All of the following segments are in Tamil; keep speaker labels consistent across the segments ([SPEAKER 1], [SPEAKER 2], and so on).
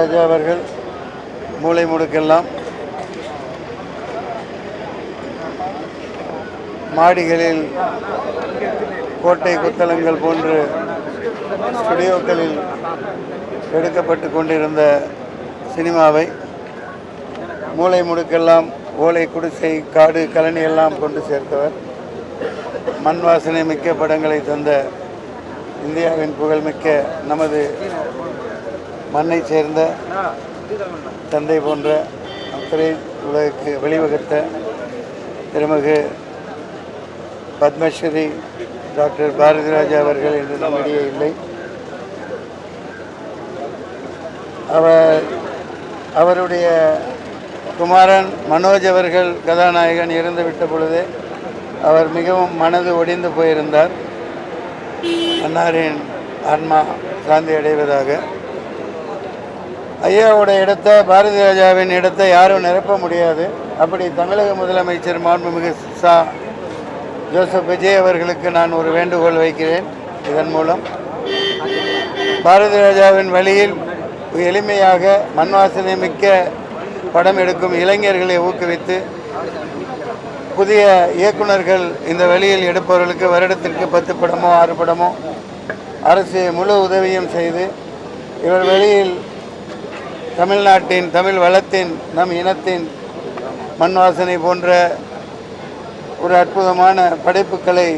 [SPEAKER 1] ராஜா அவர்கள் மூளை முடுக்கெல்லாம் மாடிகளில் கோட்டை கொத்தளங்கள் போன்று ஸ்டுடியோக்களில் எடுக்கப்பட்டு கொண்டிருந்த சினிமாவை மூளை முடுக்கெல்லாம் ஓலை குடிசை காடு கழனி எல்லாம் கொண்டு சேர்த்தவர். மண் வாசனை மிக்க படங்களை தந்த இந்தியாவின் புகழ்மிக்க நமது மண்ணை சேர்ந்த தந்தை போன்ற திரை உலகுக்கு வெளிவகுத்த திருமிகு பத்மஸ்ரீ டாக்டர் பாரதி ராஜா அவர்கள் இன்று நம்மிடையே இல்லை. அவருடைய குமாரன் மனோஜ் அவர்கள் கதாநாயகன் இறந்துவிட்ட பொழுது அவர் மிகவும் மனது ஒடிந்து போயிருந்தார். அன்னாரின் ஆன்மா சாந்தி அடைவதாக. ஐயாவோட இடத்தை, பாரதி ராஜாவின் இடத்தை யாரும் நிரப்ப முடியாது. அப்படி தமிழக முதலமைச்சர் மாண்புமிகு ஜோசப் விஜய் அவர்களுக்கு நான் ஒரு வேண்டுகோள் வைக்கிறேன். இதன் மூலம் பாரதி ராஜாவின் வழியில் எளிமையாக மண்வாசனை மிக்க படம் எடுக்கும் இளைஞர்களை ஊக்குவித்து புதிய இயக்குநர்கள் இந்த வழியில் எடுப்பவர்களுக்கு வருடத்திற்கு 10 படமோ 6 படமோ அரசு முழு உதவியும் செய்து இவர் வழியில் தமிழ்நாட்டின், தமிழ் வளத்தின், நம் இனத்தின் மண் வாசனை போன்ற ஒரு அற்புதமான படைப்புகளை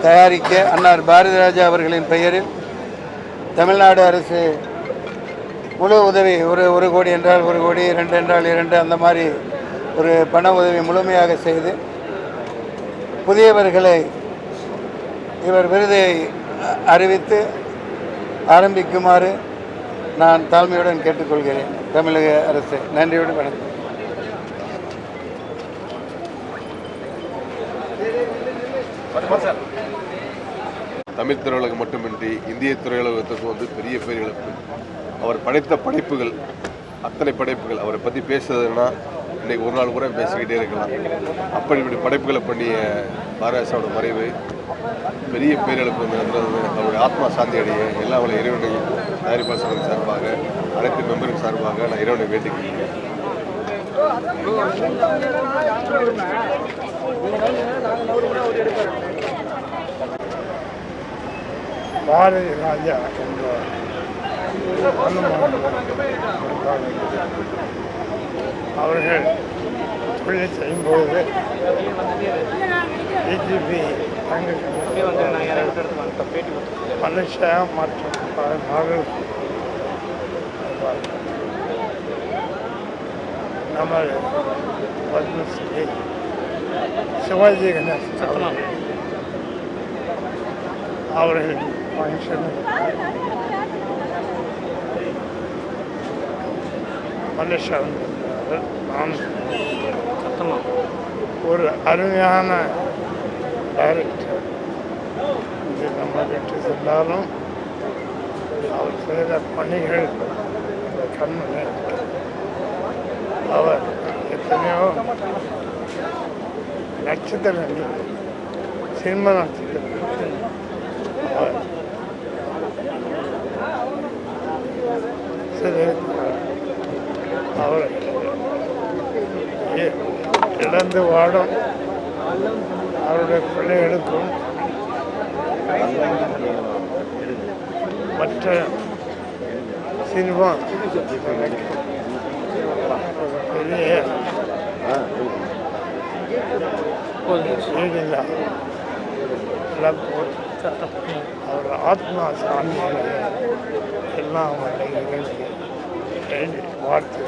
[SPEAKER 1] தயாரிக்க அன்னார் பாரதி ராஜா அவர்களின் பெயரில் தமிழ்நாடு அரசு முழு உதவி, ஒரு கோடி என்றால் 1 கோடி, 2 என்றால் 2, அந்த மாதிரி ஒரு பண உதவி முழுமையாக செய்து புதியவர்களை இவர் விருதை அறிவித்து ஆரம்பிக்குமாறு நான் தாழ்மையுடன் கேட்டுக்கொள்கிறேன். தமிழக அரசு நன்றியோடு வணக்கம்.
[SPEAKER 2] தமிழ் திரையுலகம் மட்டுமின்றி இந்திய திரையுலகத்துக்கு பெரிய பேர் இழப்பு. அவர் படைத்த படைப்புகள், அத்தனை படைப்புகள், அவரை பற்றி பேசுறதுன்னா இன்றைக்கி ஒரு நாள் கூட பேசிக்கிட்டே இருக்கலாம். இப்படி படைப்புகளை பண்ணிய பாரதிராஜாவோட மறைவு பெரிய பேரிழப்பு இருந்தது. அவருடைய ஆத்மா சாந்தி அடைய எல்லா அவளை இறைவனை தயாரிப்பாளர்கள் சார்பாக, அனைத்து மெம்பர்கள் சார்பாக நான் இறைவனை வேண்டிக்கிறேன்.
[SPEAKER 3] பாரதி ராஜா என்ற அவர்கள் தொழில் செய்யும்போது டிஜிபி மனுஷா மற்றும் மகள் நமது பத்மஸ்ரீ சிவாஜி கணேசன் அவர்கள் ஃபங்க்ஷனு மனுஷா நான் ஒரு அருமையான டைரக்டர். இது நம்ம விட்டு சென்றாலும் அவர் செய்த பணிகள் இந்த கண்ணில் அவர் எத்தனையோ நட்சத்திரங்கள் சினிமா நட்சத்திரங்கள் அவர் அவர் இழந்து வாடும் அவருடைய பிள்ளைகளுக்கும் மற்ற சினிமா பெரிய அவர் ஆத்மா சாமி எல்லாம் வாழ்த்து.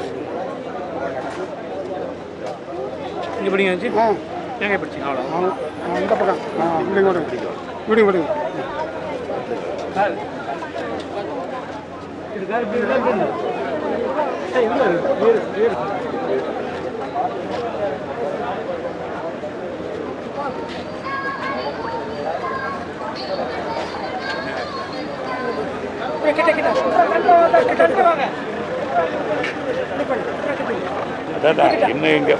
[SPEAKER 4] இங்கே படிங்க வச்சு எங்கே படிச்சிங்க? அவ்வளோ
[SPEAKER 3] அந்த பக்கம் இப்படி கூட இப்படி விடுங்க.
[SPEAKER 1] இன்னும் எங்க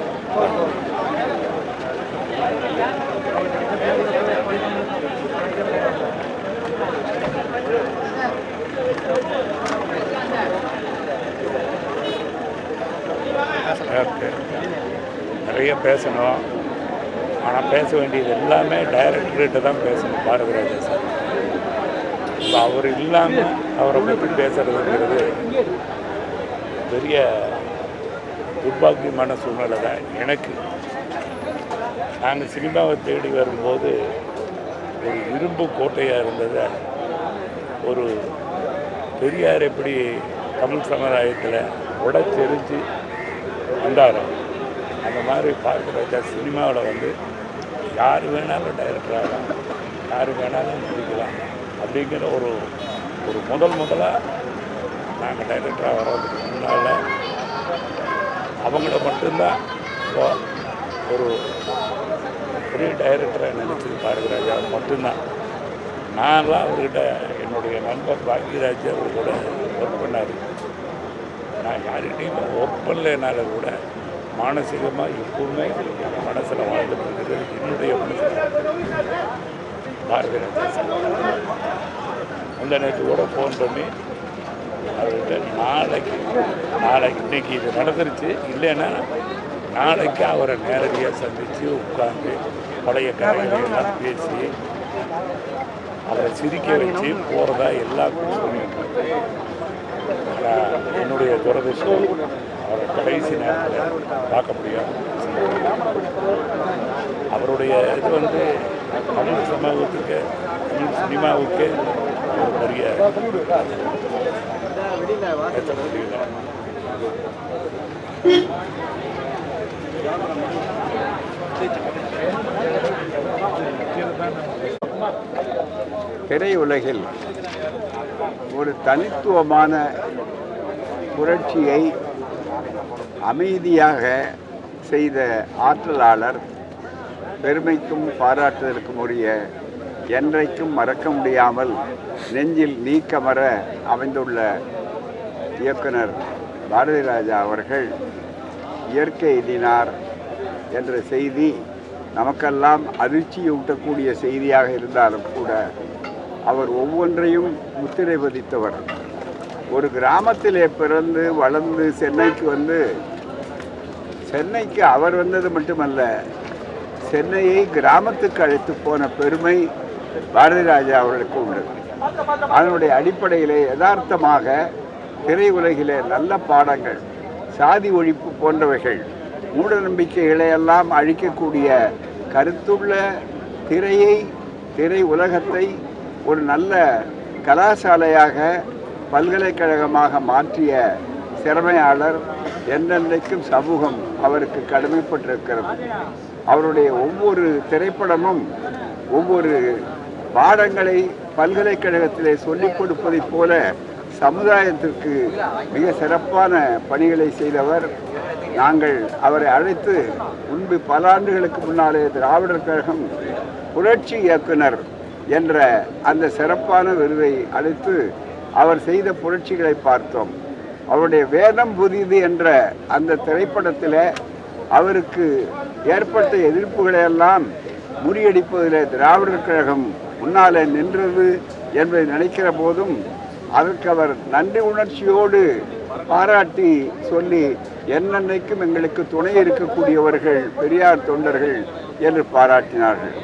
[SPEAKER 5] நேரத்து நிறைய பேசணும். ஆனால் பேச வேண்டியது எல்லாமே டைரக்டர்கிட்ட தான் பேசணும் பாரதிராஜா சார். இப்போ அவர் இல்லாமல் அவரை பற்றி பேசுகிறதுங்கிறது பெரிய துர்பாக்கியமான சூழ்நிலை தான் எனக்கு. நாங்கள் சினிமாவை தேடி வரும்போது ஒரு இரும்பு கோட்டையாக இருந்ததை ஒரு பெரியார் எப்படி தமிழ் சமுதாயத்தில் உடச்செறிஞ்சு வந்தாரோ அந்த மாதிரி பாரதிராஜா சினிமாவில் வந்து யார் வேணாலும் டைரக்டர் ஆகலாம், யார் வேணாலும் நடிக்கலாம் அப்படிங்கிற ஒரு முதலாக நாங்கள் டைரக்டராக வர்றதுக்கு முன்னால் அவங்கள மட்டும்தான் இப்போ ஒரு பெரிய டைரக்டராக நினச்சது பாரதிராஜா மட்டும்தான். நான்லாம் அவர்கிட்ட என்னுடைய நண்பர் பாக்யராஜ் அவர் கூட ஒர்க் பண்ணார். நான் யார்கிட்டையும் ஒர்க் பண்ணலைனால கூட மானசீகமாக எப்பவுமே என் மனசில் வாழ்ந்துட்டு இருக்கிறது, என்னுடைய மனசில் பாரதிராஜா சார். அந்த நேற்று கூட ஃபோன் பண்ணி அவர்கிட்ட நாளைக்கு இன்னைக்கு இது நடந்துருச்சு, இல்லைன்னா நாளைக்கு அவரை நேரடியாக சந்தித்து உட்காந்து பழைய கதைகளையெல்லாம் பேசி அவரை சிரிக்க வச்சு போகிறதா எல்லாம் சொல்லிட்டு என்னுடைய துரதிர்ஷ்டம் அவரை கடைசி நேரத்தில் பார்க்க முடியாது. அவருடைய இது வந்து தமிழ் சமூகத்துக்கு, தமிழ் சினிமாவுக்கு ஒரு பெரிய பேச முடியல.
[SPEAKER 6] திரையுலகில் ஒரு தனித்துவமான புரட்சியை அமைதியாக செய்த ஆற்றலாளர், பெருமைக்கும் பாராட்டுதலுக்கும் உரிய, என்றைக்கும் மறக்க முடியாமல் நெஞ்சில் நீக்கமர அமைந்துள்ள இயக்குனர் பாரதிராஜா அவர்கள் இயற்கை எண்ணினார் என்ற செய்தி நமக்கெல்லாம் அதிர்ச்சியூட்டக்கூடிய செய்தியாக இருந்தாலும் கூட அவர் ஒவ்வொன்றையும் முத்திரை பதித்தவர். ஒரு கிராமத்திலே பிறந்து வளர்ந்து சென்னைக்கு அவர் வந்தது மட்டுமல்ல, சென்னையை கிராமத்துக்கு அழைத்து போன பெருமை பாரதிராஜா அவர்களுக்கு உண்டு. அதனுடைய அடிப்படையிலே யதார்த்தமாக திரையுலகிலே நல்ல பாடங்கள், சாதி ஒழிப்பு போன்றவைகள், மூட நம்பிக்கைகளை எல்லாம் அழிக்கக்கூடிய கருத்துள்ள திரை உலகத்தை ஒரு நல்ல கலாசாலையாக, பல்கலைக்கழகமாக மாற்றிய திறமையாளர். என்றென்றைக்கும் சமூகம் அவருக்கு கடமைப்பட்டிருக்கிறது. அவருடைய ஒவ்வொரு திரைப்படமும் ஒவ்வொரு பாடங்களை பல்கலைக்கழகத்திலே சொல்லிக் கொடுப்பதைப் போல சமுதாயத்திற்கு மிக சிறப்பான பணிகளை செய்தவர். நாங்கள் அவரை அழைத்து முன்பு பல ஆண்டுகளுக்கு முன்னாலே திராவிடர் கழகம் புரட்சி இயக்குனர் என்ற அந்த சிறப்பான விருதை அளித்து அவர் செய்த புரட்சிகளை பார்த்தோம். அவருடைய வேதம் புதிது என்ற அந்த திரைப்படத்தில் அவருக்கு ஏற்பட்ட எதிர்ப்புகளை எல்லாம் முறியடிப்பதில் திராவிடர் கழகம் முன்னாலே நின்றது என்பதை நினைக்கிற போதும் அதற்கு அவர் நன்றி உணர்ச்சியோடு பாராட்டி சொல்லி, என்னென்னைக்கும் எங்களுக்கு துணை இருக்கக்கூடியவர்கள் பெரியார் தொண்டர்கள் என்று பாராட்டினார்கள்.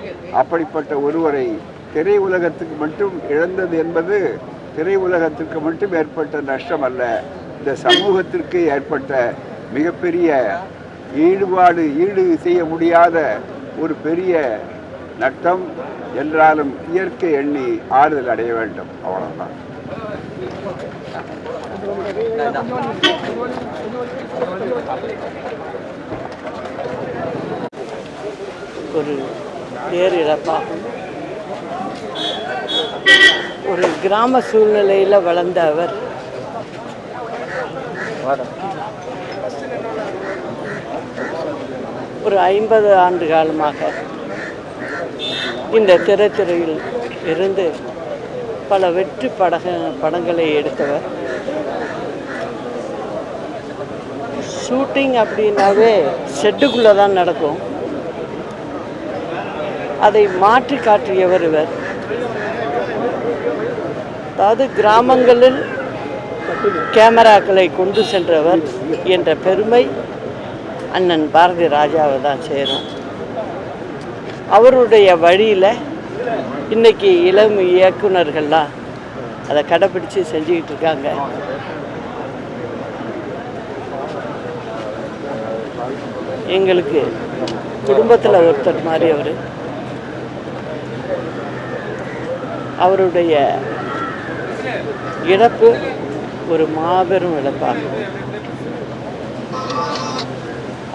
[SPEAKER 6] அப்படிப்பட்ட ஒருவரை திரையுலகத்துக்கு மட்டும் இழந்தது என்பது திரையுலகத்திற்கு மட்டும் ஏற்பட்ட நஷ்டம் அல்ல, இந்த சமூகத்திற்கு ஏற்பட்ட மிகப்பெரிய ஈடு செய்ய முடியாத ஒரு பெரிய நட்டம். என்றாலும் இயற்கை எண்ணி ஆறுதல் அடைய வேண்டும், அவ்வளவுதான்.
[SPEAKER 7] ஒரு பேரிழப்பாகும். ஒரு கிராம சூழ்நிலையில் வளர்ந்த அவர் ஒரு 50 ஆண்டு காலமாக இந்த திரைத்துறையில் இருந்து பல வெற்றி படங்களை எடுத்தவர். ஷூட்டிங் அப்படின்னாவே செட்டுக்குள்ளே தான் நடக்கும். அதை மாற்றி காட்டியவர் இவர். அதாவது கிராமங்களில் கேமராக்களை கொண்டு சென்றவர் என்ற பெருமை அண்ணன் பாரதி ராஜாவை தான் சேரும். அவருடைய வழியில் இன்னைக்கு இளம் இயக்குனர்கள்லாம் அதை கடைப்பிடிச்சு செஞ்சுக்கிட்டு இருக்காங்க. எங்களுக்கு குடும்பத்தில் ஒருத்தர் மாதிரி அவருடைய இழப்பு ஒரு மாபெரும் இழப்பாகும்.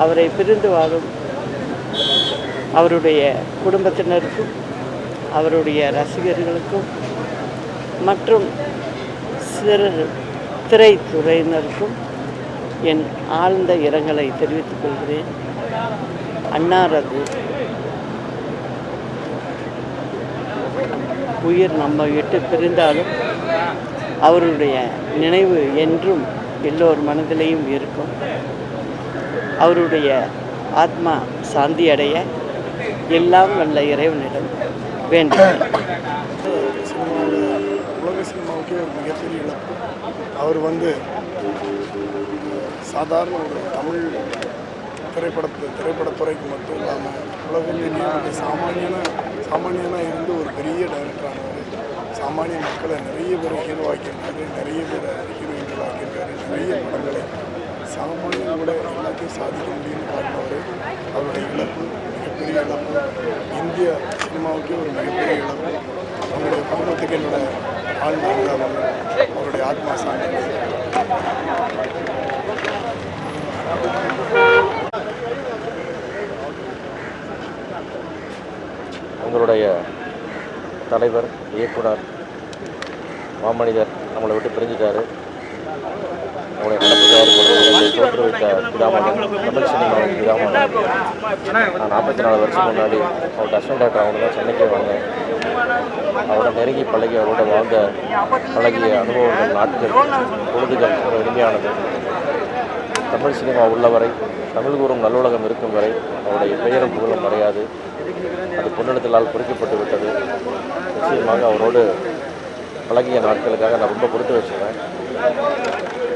[SPEAKER 7] அவரை பிரிந்து வாழும் அவருடைய குடும்பத்தினருக்கும் அவருடைய ரசிகர்களுக்கும் மற்றும் திரைத்துறையினருக்கும் என் ஆழ்ந்த இரங்கலை தெரிவித்துக் கொள்கிறேன். அன்னாரது உயிர் நம்ம விட்டு பிரிந்தாலும் அவருடைய நினைவு என்றும் எல்லோர் மனதிலேயும் இருக்கும். அவருடைய ஆத்மா சாந்தி அடைய எல்லாம் வல்ல இறைவனிடம் வேண்டுகிறேன்.
[SPEAKER 3] உலக சினிமாவுக்கே ஒரு மிகப்பெரிய இழப்பு. அவர் சாதாரண ஒரு தமிழ் திரைப்படத்துறைக்கு மட்டும் இல்லாமல் உலகத்திலேயே சாமானியனாக இருந்து ஒரு பெரிய டைரக்டரானவர். சாமானிய மக்களை நிறைய பேர் ஹீரோ ஆக்கியிருக்காரு, நிறைய பேர் ஹீரோயின்கள் ஆக்கியிருக்காரு, நிறைய படங்களை சாமானியனோட எல்லாத்தையும் சாதிக்க முடியும்னு காட்டினவர். அவருடைய இழப்பு மிகப்பெரிய இழப்பு, இந்திய சினிமாவுக்கே ஒரு மிகப்பெரிய இழப்பு. அவருடைய குடும்பத்துக்கு என்னோட ஆழ்ந்த அனுதாபம். அவருடைய ஆத்மா சாந்தி.
[SPEAKER 8] உங்களுடைய தலைவர், இயக்குனர், மாமனிதர் நம்மளை விட்டு பிரிஞ்சிட்டாரு. அவங்களுடைய நடப்பு தயாரிப்பு தோற்றுவித்த பிதாமகன், தமிழ் சினிமாவின் பிதாமகன். நான் 44 வருஷம் முன்னாடி அவரோட அசிஸ்டன்ட் டைரக்டர் அவங்க தான் சென்னைக்கே வந்தேன். அவரோட நெருங்கி பழகி அவரோட வாழ்ந்த பழகிய அனுபவங்கள், நாட்கள், பொழுதுகள் ஒரு இனிமையானது. தமிழ் சினிமா உள்ளவரை, தமிழ் கூறும் நல்லுலகம் இருக்கும் வரை அவருடைய பெயரும் புகழும் மறையாது. அது பொன்னெழுத்தலால் குறிக்கப்பட்டு விட்டது. நிச்சயமாக அவரோடு பழகிய நாட்களுக்காக நான் ரொம்ப கொடுத்து வச்சுருவேன்.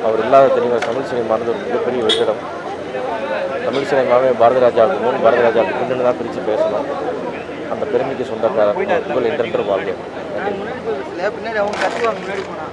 [SPEAKER 8] அவர் இல்லாத தெளிவாக தமிழ் சினிமானது ஒரு மிகப்பெரிய வெற்றிடம். தமிழ் சினிமாவே பாரதி ராஜாவுக்கு முன், பாரதி ராஜாவுக்கு பின்னு தான் பிரித்து பேசணும். அந்த பெருமைக்கு சொந்தக்காரர் புகழ் என்றென்று வாழ்க்கை.
[SPEAKER 7] பின்னாடி அவங்க கத்துவாங்க, முன்னாடி போனா